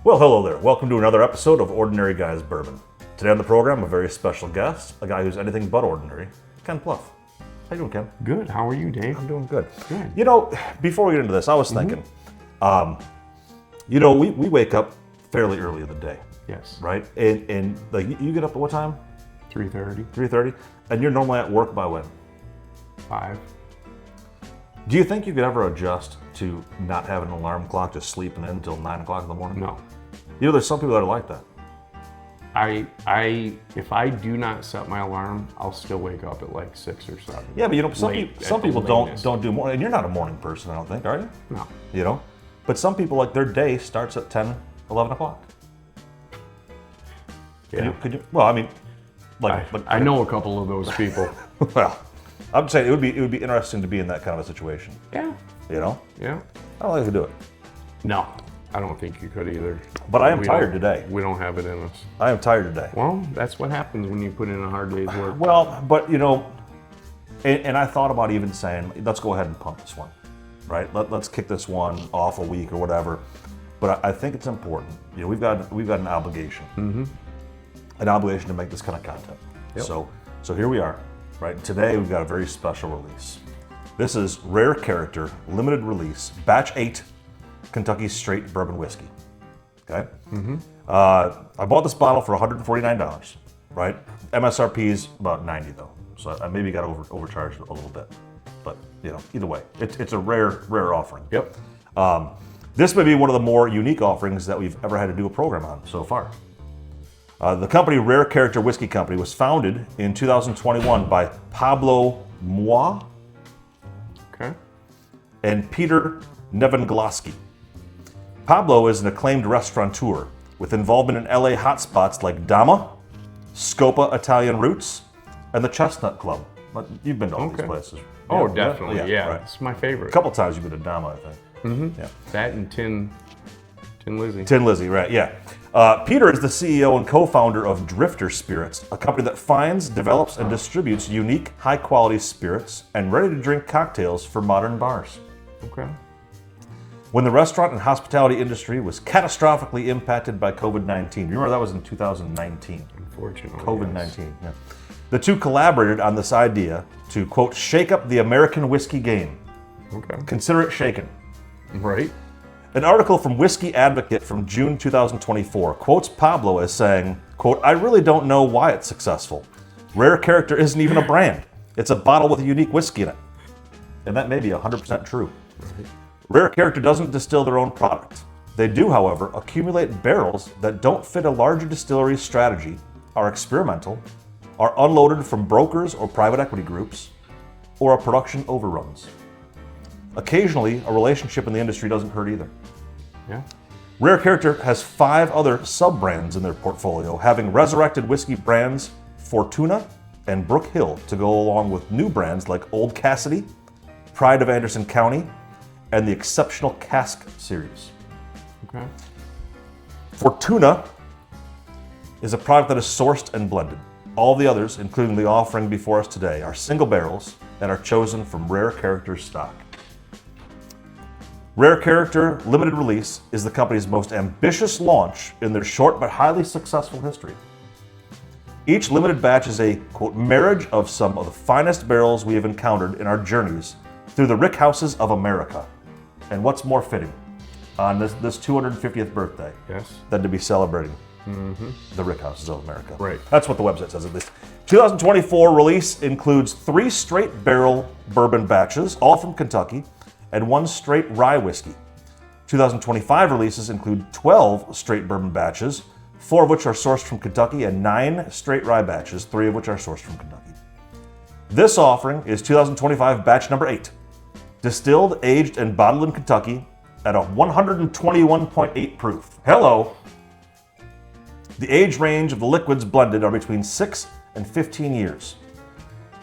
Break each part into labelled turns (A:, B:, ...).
A: Well, hello there. Welcome to another episode of Ordinary Guys Bourbon. Today on the program, a very special guest, a guy who's anything but ordinary, Ken Pluff. How you doing, Ken?
B: Good. How are you, Dave?
A: I'm doing good.
B: Good.
A: You know, before we get into this, I was thinking, we wake up fairly early in the day,
B: Yes.
A: right? And like you get up at what time?
B: 3:30.
A: 3:30? And you're normally at work by when?
B: 5.
A: Do you think you could ever adjust to not having an alarm clock, just sleeping in until 9 o'clock in the morning?
B: No.
A: You know, there's some people that are like that.
B: If I do not set my alarm, I'll still wake up at like 6 or 7.
A: Yeah, but you know, some people
B: latest.
A: don't do morning, and you're not a morning person, I don't think, are you?
B: No.
A: You know? But some people, like, their day starts at 10, 11 o'clock.
B: Yeah.
A: Could you well, I mean, like,
B: I know a couple of those people.
A: well, I'm saying it would be interesting to be in that kind of a situation.
B: Yeah.
A: You know?
B: Yeah.
A: I don't think I could do it.
B: No. I don't think you could either.
A: But I am
B: We
A: tired
B: don't-
A: today.
B: We don't have it in us.
A: I am tired today.
B: Well, that's what happens when you put in a hard day's work.
A: Well, but you know, and I thought about even saying, let's go ahead and pump this one, right? Let's kick this one off a week or whatever. But I think it's important. You know, we've got an obligation, an obligation to make this kind of content.
B: Yep.
A: So here we are, right? Today we've got a very special release. This is Rare Character limited release, batch 8, Kentucky Straight Bourbon Whiskey. Okay. I bought this bottle for $149, right? MSRP is about $90 though, so I maybe got overcharged a little bit. But you know, either way, it's a rare offering.
B: Yep.
A: This may be one of the more unique offerings that we've ever had to do a program on so far. The company Rare Character Whiskey Company was founded in 2021 by Pablo Moi
B: Okay.
A: and Peter Nevenglaski. Pablo is an acclaimed restaurateur with involvement in LA hotspots like Dama, Scopa Italian Roots, and the Chestnut Club. You've been to all these
B: Okay.
A: places.
B: Oh,
A: Yeah,
B: definitely. Yeah.
A: right.
B: It's my favorite.
A: A couple times you've been to Dama, I think. Yeah.
B: That and Tin Lizzy.
A: Tin Lizzy, right, yeah. Peter is the CEO and co-founder of Drifter Spirits, a company that finds, develops, and distributes unique, high-quality spirits and ready-to-drink cocktails for modern bars.
B: Okay.
A: When the restaurant and hospitality industry was catastrophically impacted by COVID-19, you remember that was in 2019.
B: Unfortunately.
A: COVID-19, yeah. The two collaborated on this idea to, quote, shake up the American whiskey game.
B: Yes. Okay.
A: Consider it shaken.
B: Right.
A: An article from Whiskey Advocate from June 2024 quotes Pablo as saying, quote, I really don't know why it's successful. Rare Character isn't even a brand. It's a bottle with a unique whiskey in it. And that may be 100% true. Rare Character doesn't distill their own product. They do, however, accumulate barrels that don't fit a larger distillery's strategy, are experimental, are unloaded from brokers or private equity groups, or are production overruns. Occasionally, a relationship in the industry doesn't hurt either.
B: Yeah.
A: Rare Character has 5 other sub-brands in their portfolio, having resurrected whiskey brands Fortuna and Brook Hill to go along with new brands like Old Cassidy, Pride of Anderson County, and the Exceptional Cask series.
B: Okay.
A: Fortuna is a product that is sourced and blended. All the others, including the offering before us today, are single barrels and are chosen from Rare Character stock. Rare Character Limited Release is the company's most ambitious launch in their short but highly successful history. Each limited batch is a, quote, marriage of some of the finest barrels we have encountered in our journeys through the rickhouses of America. And what's more fitting on this 250th birthday
B: Yes.
A: than to be celebrating the rickhouses of America.
B: Right.
A: That's what the website says at least. 2024 release includes 3 straight barrel bourbon batches, all from Kentucky, and 1 straight rye whiskey. 2025 releases include 12 straight bourbon batches, 4 of which are sourced from Kentucky, and 9 straight rye batches, 3 of which are sourced from Kentucky. This offering is 2025 batch number 8, distilled, aged, and bottled in Kentucky at a 121.8 proof. Hello! The age range of the liquids blended are between 6 and 15 years.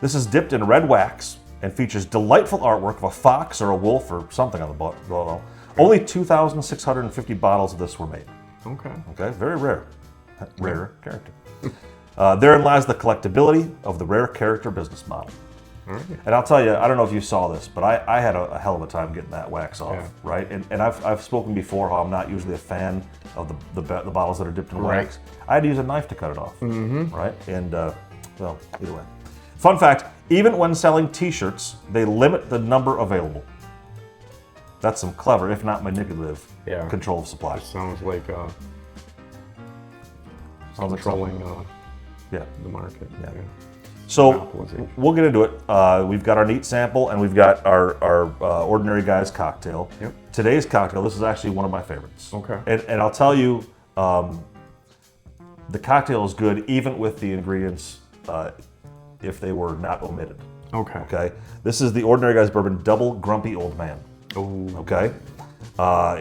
A: This is dipped in red wax and features delightful artwork of a fox or a wolf or something on the bottle. Only 2,650 bottles of this were made.
B: Okay.
A: Okay, very rare. Rare Character. Therein lies the collectability of the Rare Character business model.
B: All right.
A: And I'll tell you, I don't know if you saw this, but I had a hell of a time getting that wax off,
B: Yeah.
A: right? And I've spoken before how I'm not usually a fan of the bottles that are dipped in
B: Right.
A: wax. I had to use a knife to cut it off, right? And, well, either way. Fun fact, even when selling t-shirts, they limit the number available. That's some clever, if not manipulative,
B: Yeah.
A: control of supply.
B: Sounds like
A: Sounds like
B: controlling
A: Yeah.
B: the market.
A: Yeah. So
B: Monopolization.
A: we'll get into it. We've got our neat sample and we've got our Ordinary Guys cocktail.
B: Yep.
A: Today's cocktail, this is actually one of my favorites.
B: Okay.
A: And I'll tell you, the cocktail is good even with the ingredients if they were not omitted.
B: Okay.
A: Okay. This is the Ordinary Guys Bourbon Double Grumpy Old Man.
B: Oh.
A: Okay.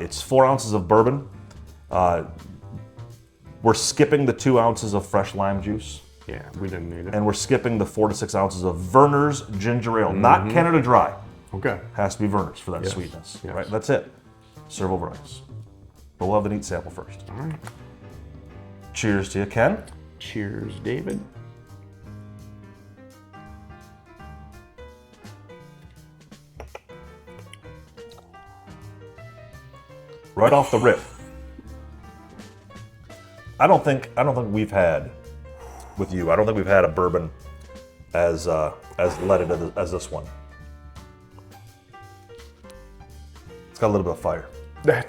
A: It's 4 ounces of bourbon. We're skipping the 2 ounces of fresh lime juice.
B: Yeah, we didn't need it.
A: And we're skipping the 4 to 6 ounces of Verner's Ginger Ale, not Canada Dry.
B: Okay.
A: Has to be Verner's for that
B: Yes,
A: sweetness.
B: yes.
A: Right, that's it. Serve over ice. But we'll have the neat sample first.
B: All right.
A: Cheers to you, Ken.
B: Cheers, David.
A: Right off the rip. I don't think we've had with you. I don't think we've had a bourbon as leaded as this one. It's got a little bit of fire.
B: Yep.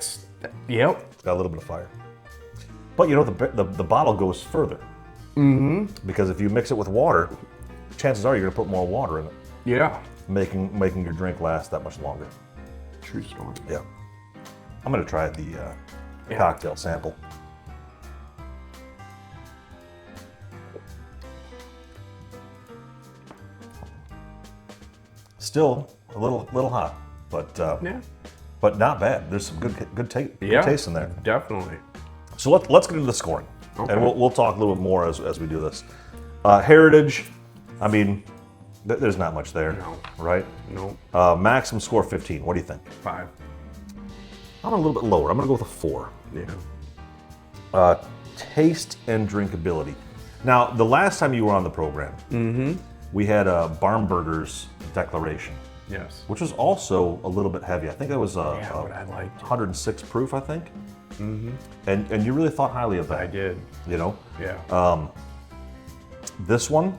A: It's got a little bit of fire. But you know, the bottle goes further. Mm-hmm. Because if you mix it with water, chances are you're gonna put more water in it,
B: Yeah.
A: making your drink last that much longer.
B: True story.
A: Yeah. I'm gonna try the cocktail sample. Still a little hot, but
B: Yeah.
A: but not bad. There's some good taste in there.
B: Definitely.
A: So let's get into the scoring,
B: Okay.
A: and we'll talk a little bit more as we do this. Heritage, I mean, there's not much there,
B: No.
A: right?
B: Nope.
A: Maximum score 15. What do you think?
B: 5.
A: I'm a little bit lower. I'm gonna go with a 4.
B: Yeah.
A: Taste and drinkability. Now, the last time you were on the program, we had a Barmburgers declaration,
B: Yes.
A: which was also a little bit heavy. I think that was
B: Yeah, what I liked.
A: 106 proof, I think. And you really thought highly of that.
B: I did.
A: You know,
B: Yeah.
A: this one,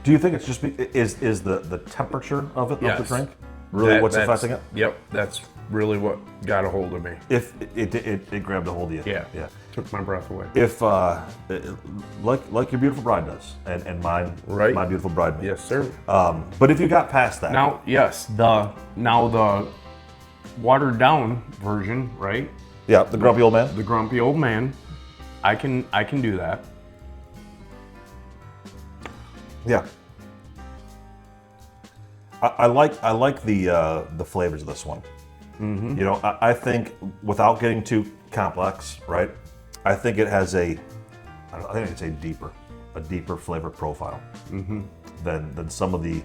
A: do you think it's just is the temperature of it, of the
B: Yes.
A: drink, really what's
B: That's-
A: affecting it?
B: Yep. That's really what got a hold of me.
A: If it grabbed a hold of you,
B: Yeah.
A: yeah.
B: Took my breath away.
A: If like your beautiful bride does, and mine,
B: Right.
A: my beautiful bride.
B: Yes, sir.
A: But if you got past that,
B: Now, yes, the watered down version, right?
A: yeah, the grumpy old man.
B: The grumpy old man. I can do that.
A: Yeah. I like the flavors of this one. You know, I think without getting too complex, right? I think it has I think it's a deeper flavor profile than some of the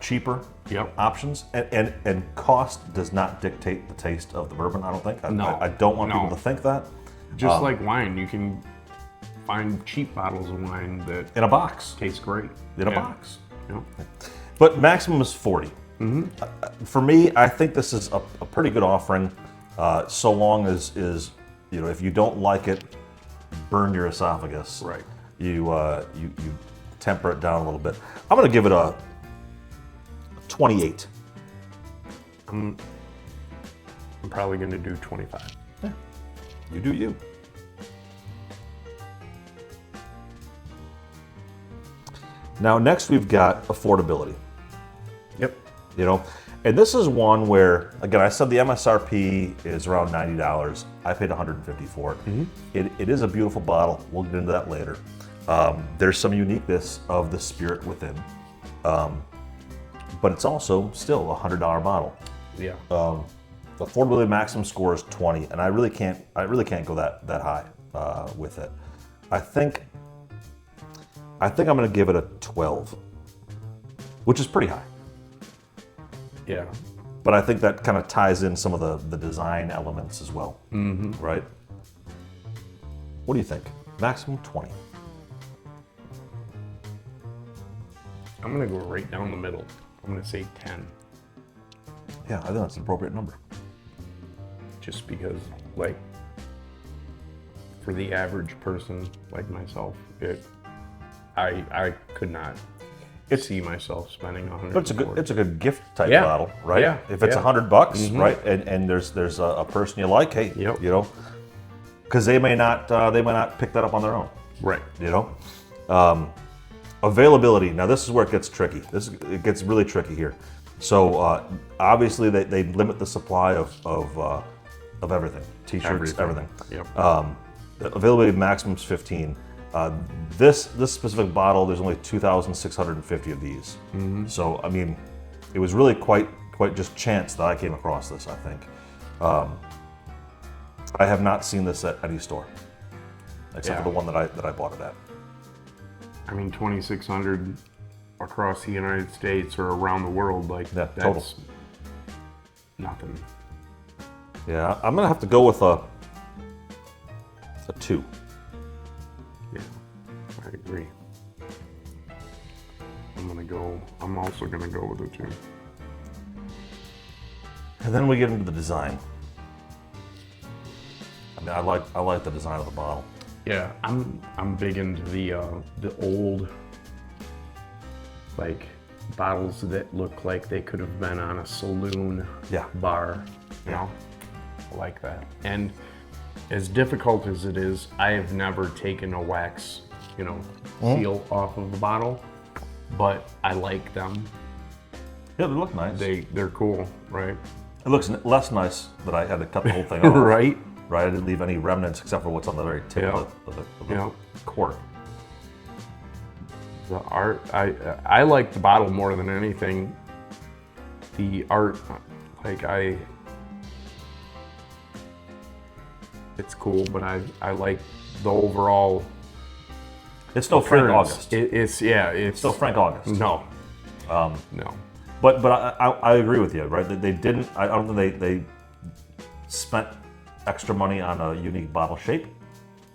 A: cheaper
B: Yep.
A: options. And cost does not dictate the taste of the bourbon. I don't think.
B: No.
A: I don't want
B: No.
A: people to think that.
B: Just like wine, you can find cheap bottles of wine that
A: In a box.
B: taste great.
A: In a
B: Yeah.
A: box.
B: Yeah.
A: But maximum is 40. For me, I think this is a pretty good offering, so long as you know, if you don't like it, burn your esophagus.
B: Right.
A: You temper it down a little bit. I'm going to give it a 28.
B: I'm probably going to do 25.
A: You do you. Now, next we've got affordability.
B: Yep.
A: You know, and this is one where, again, I said the MSRP is around $90. I paid $150 for it. It is a beautiful bottle. We'll get into that later. There's some uniqueness of the spirit within, but it's also still a $100 bottle.
B: Yeah.
A: The affordability maximum score is 20, and I really can't go that high with it. I think I'm going to give it a 12, which is pretty high.
B: Yeah.
A: But I think that kind of ties in some of the design elements as well, right? What do you think? Maximum 20.
B: I'm gonna go right down the middle. I'm gonna say 10.
A: Yeah, I think that's an appropriate number.
B: Just because, like, for the average person like myself, I could not see myself spending 100.
A: But it's a good gift type
B: Yeah.
A: bottle, right?
B: Yeah.
A: If it's
B: Yeah.
A: $100, right, and there's a person you like, hey,
B: Yep.
A: you know, because they may not pick that up on their own,
B: Right.
A: you know. Availability. Now this is where it gets tricky. It gets really tricky here. So obviously they limit the supply of everything, t-shirts, everything.
B: Yep.
A: The availability maximum is 15. This specific bottle, there's only 2,650 of these. So I mean, it was really quite just chance that I came across this. I think I have not seen this at any store except for the one that I bought it at.
B: I mean, 2,600 across the United States or around the world, like that's
A: total.
B: Nothing.
A: Yeah, I'm gonna have to go with a 2.
B: Yeah, I agree. I'm also gonna go with a 2.
A: And then we get into the design. I mean, I like the design of the bottle.
B: Yeah, I'm big into the old, like, bottles that look like they could have been on a saloon bar. You know, I like that. And as difficult as it is, I have never taken a wax, seal off of a bottle, but I like them.
A: Yeah, they look nice.
B: They're cool, right?
A: It looks less nice that I had to cut the whole thing off.
B: Right.
A: Right, I didn't leave any remnants except for what's on the very tip of the cork.
B: The art, I like the bottle more than anything. The art, like it's cool, but I like the overall.
A: It's no Frank
B: appearance.
A: August.
B: It's
A: no Frank August.
B: No. No.
A: But I agree with you, right? They didn't. I don't think they spent extra money on a unique bottle shape,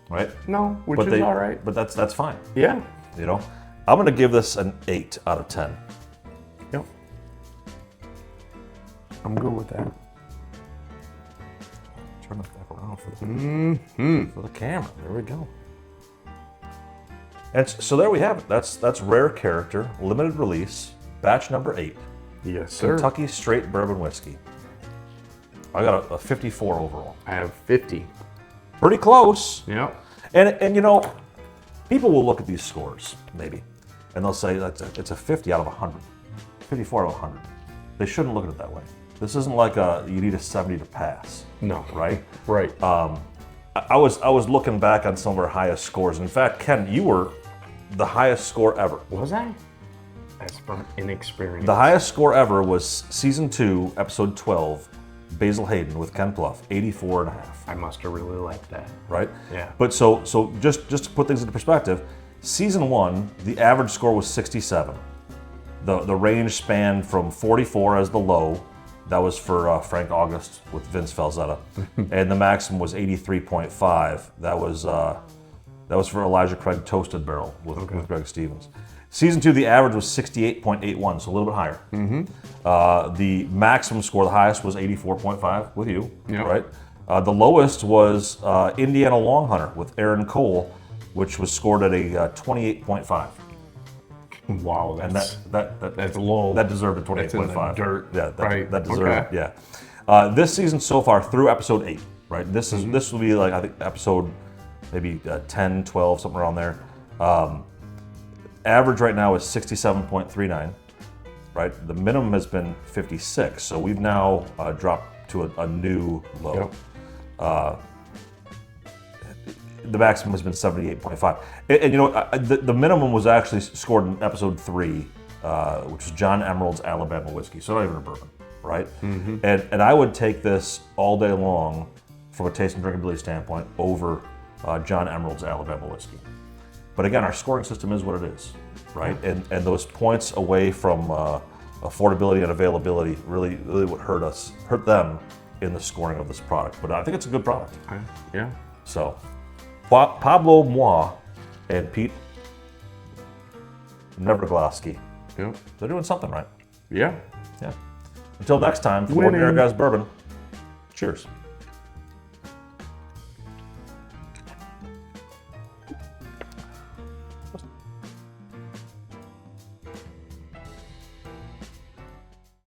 A: right?
B: No, which is all right.
A: But that's fine.
B: Yeah.
A: You know, I'm gonna give this an 8 out of 10.
B: Yep. I'm good with that.
A: Turn it back around for the camera. There we go. And so there we have it. That's Rare Character, limited release, batch number 8.
B: Yes, sir.
A: Kentucky Straight Bourbon Whiskey. I got a 54 overall.
B: I have 50.
A: Pretty close.
B: Yep.
A: And you know, people will look at these scores, maybe, and they'll say it's a 50 out of 100. 54 out of 100. They shouldn't look at it that way. This isn't like you need a 70 to pass.
B: No.
A: Right?
B: Right.
A: I was looking back on some of our highest scores. In fact, Ken, you were the highest score ever.
B: Was I? That's from inexperience.
A: The highest score ever was season 2, episode 12, Basil Hayden with Ken Pluff, 84.5.
B: I must have really liked that.
A: Right?
B: Yeah.
A: But so just to put things into perspective, season 1, the average score was 67. The range spanned from 44 as the low. That was for Frank August with Vince Falzetta, and the maximum was 83.5. That was for Elijah Craig Toasted Barrel with Greg Stevens. Season 2, the average was 68.81, so a little bit higher. The maximum score, the highest, was 84.5 with you, right? The lowest was Indiana Long Hunter with Aaron Cole, which was scored at a 28.5.
B: Wow,
A: that's
B: low.
A: That deserved a 28.5.
B: Dirt.
A: Yeah,
B: right.
A: that deserved. Okay. Yeah. This season so far through episode 8, right? This will be like, I think, episode maybe 10, 12, something around there. Average right now is 67.39, right? The minimum has been 56, so we've now dropped to a new low. Yep. The maximum has been 78.5. And you know, the minimum was actually scored in episode 3, which was John Emerald's Alabama Whiskey, so not even a bourbon, right? And I would take this all day long from a taste and drinkability standpoint over John Emerald's Alabama Whiskey. But again, our scoring system is what it is, right? And those points away from affordability and availability really would hurt them in the scoring of this product. But I think it's a good product.
B: Yeah.
A: So, Pablo Moi and Pete Neverglasky
B: Yep.
A: They're doing something right.
B: Yeah.
A: Yeah. Until next time, from
B: Winning.
A: Ordinary Guys Bourbon, cheers.